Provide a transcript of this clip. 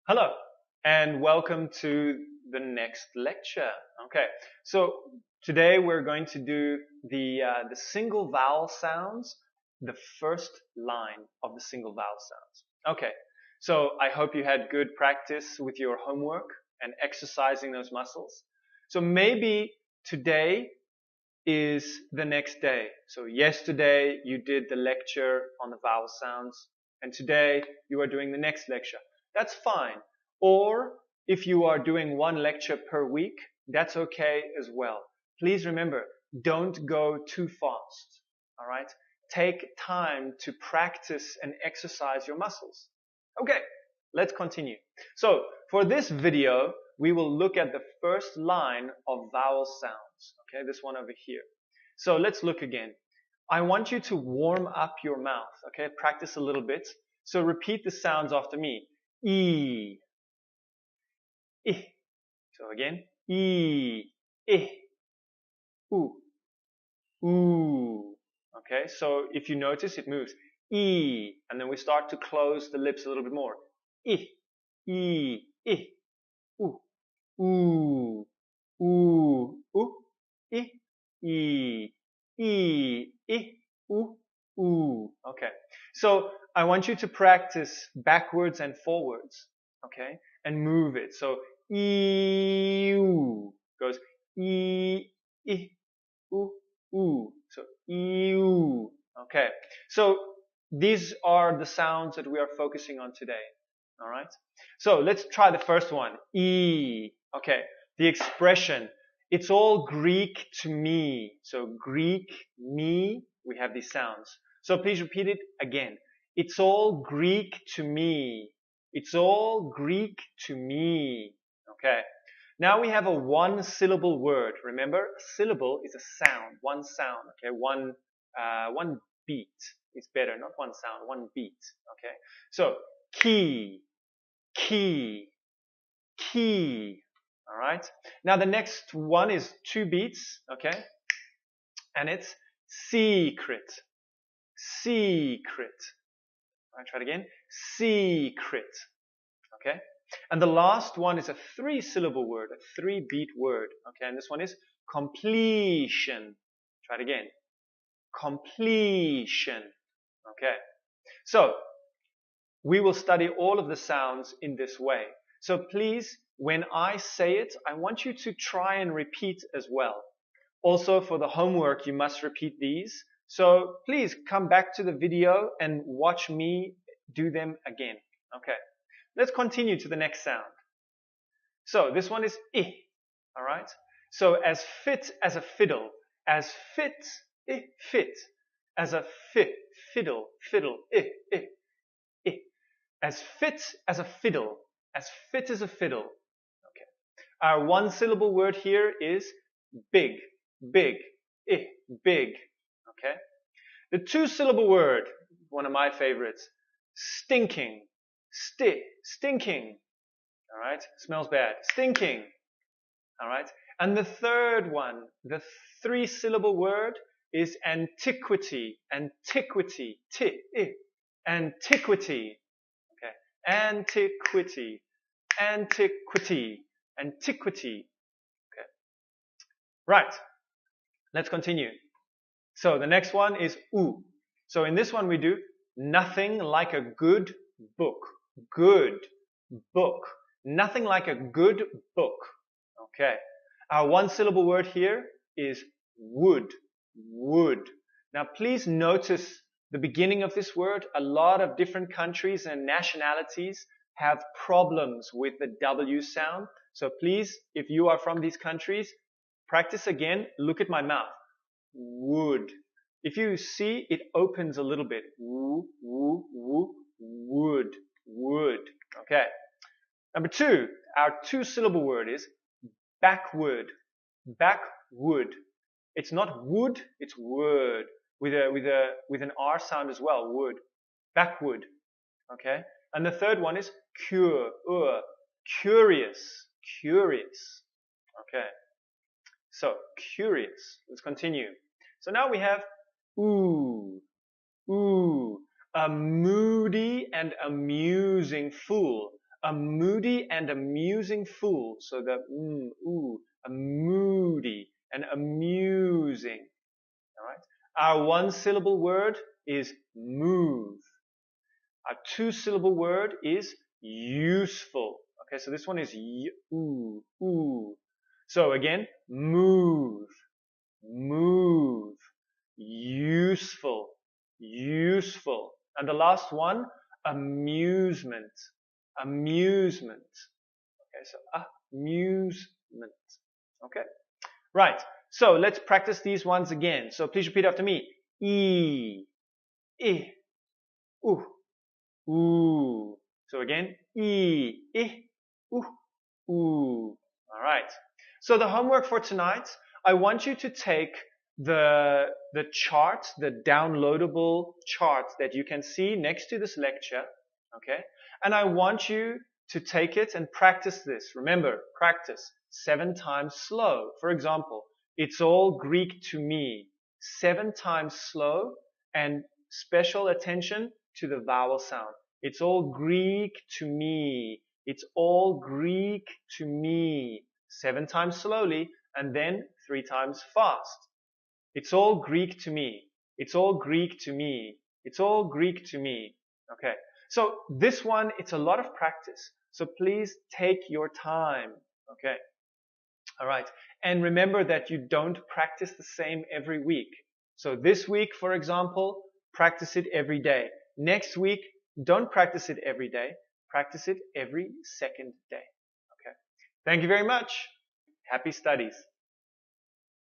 Hello, and welcome to the next lecture. Okay, so today we're going to do the single vowel sounds, the first line of the single vowel sounds. Okay, so I hope you had good practice with your homework and exercising those muscles. So maybe today is the next day. So yesterday you did the lecture on the vowel sounds, and today you are doing the next lecture. That's fine. Or if you are doing one lecture per week, that's okay as well. Please remember, don't go too fast. All right? Take time to practice and exercise your muscles. Okay, let's continue. So for this video, we will look at the first line of vowel sounds. Okay, this one over here. So let's look again. I want you to warm up your mouth. Okay, practice a little bit. So repeat the sounds after me. E, I. So again, E, I, U, ooh. Okay, so if you notice, it moves. E, and then we start to close the lips a little bit more. I, I, ooh, ooh, ooh, ooh, I, ooh, ooh. Okay, so I want you to practice backwards and forwards. Okay, and move it. So ew goes ooh, ooh. So ew. Okay. So these are the sounds that we are focusing on today. All right. So let's try the first one. E. Okay. The expression. It's all Greek to me. So Greek, me. We have these sounds. So please repeat it again. It's all Greek to me. It's all Greek to me. Okay. Now we have a one syllable word. Remember, a syllable is a sound, one sound. Okay, one beat is better, not one sound, one beat. Okay, so key, key, key. All right. Now the next one is two beats. Okay, and it's secret, secret. All right, try it again. Secret. Okay. And the last one is a three-syllable word, a three-beat word. Okay, and this one is completion. Try it again. Completion. Okay. So, we will study all of the sounds in this way. So please, when I say it, I want you to try and repeat as well. Also, for the homework, you must repeat these. So please come back to the video and watch me do them again. Okay. Let's continue to the next sound. So this one is I. All right. So as fit as a fiddle, as fit, I, fit, as a fiddle, fiddle, I, I. As fit as a fiddle, as fit as a fiddle. Okay. Our one syllable word here is big, big, I, big. Okay. The two syllable word, one of my favorites, stinking, stinking. All right, smells bad. Stinking. All right, and the third one, the three syllable word is antiquity. Antiquity. Antiquity. Okay, antiquity. Antiquity. Antiquity. Okay, right. Let's continue. So the next one is oo. So in this one we do nothing like a good book. Good book. Nothing like a good book. Okay. Our one syllable word here is wood. Wood. Now please notice the beginning of this word. A lot of different countries and nationalities have problems with the W sound. So please, if you are from these countries, practice again. Look at my mouth. Wood. If you see, it opens a little bit. Woo, woo, woo, wood, wood. Okay. Number two, our two syllable word is backward. Backwood. It's not wood, it's word. With an R sound as well, wood. Backward. Okay? And the third one is curious. Curious. Okay. So, curious. Let's continue. So now we have ooh. Ooh. A moody and amusing fool. A moody and amusing fool. So the a moody and amusing. All right. Our one-syllable word is move. Our two-syllable word is useful. Okay, so this one is ooh. So again, move, move, useful, useful. And the last one, amusement, amusement. Okay, so amusement. Okay, right. So let's practice these ones again. So please repeat after me. I, ooh, ooh. So again, ooh, ooh. All right. So the homework for tonight, I want you to take the chart, the downloadable chart that you can see next to this lecture, okay? And I want you to take it and practice this. Remember, practice 7 times slow. For example, it's all Greek to me. 7 times slow and special attention to the vowel sound. It's all Greek to me. It's all Greek to me. 7 times slowly and then 3 times fast. It's all Greek to me. It's all Greek to me. It's all Greek to me. Okay. So this one, it's a lot of practice. So please take your time. Okay. All right. And remember that you don't practice the same every week. So this week, for example, practice it every day. Next week, don't practice it every day. Practice it every second day. Okay. Thank you very much. Happy studies.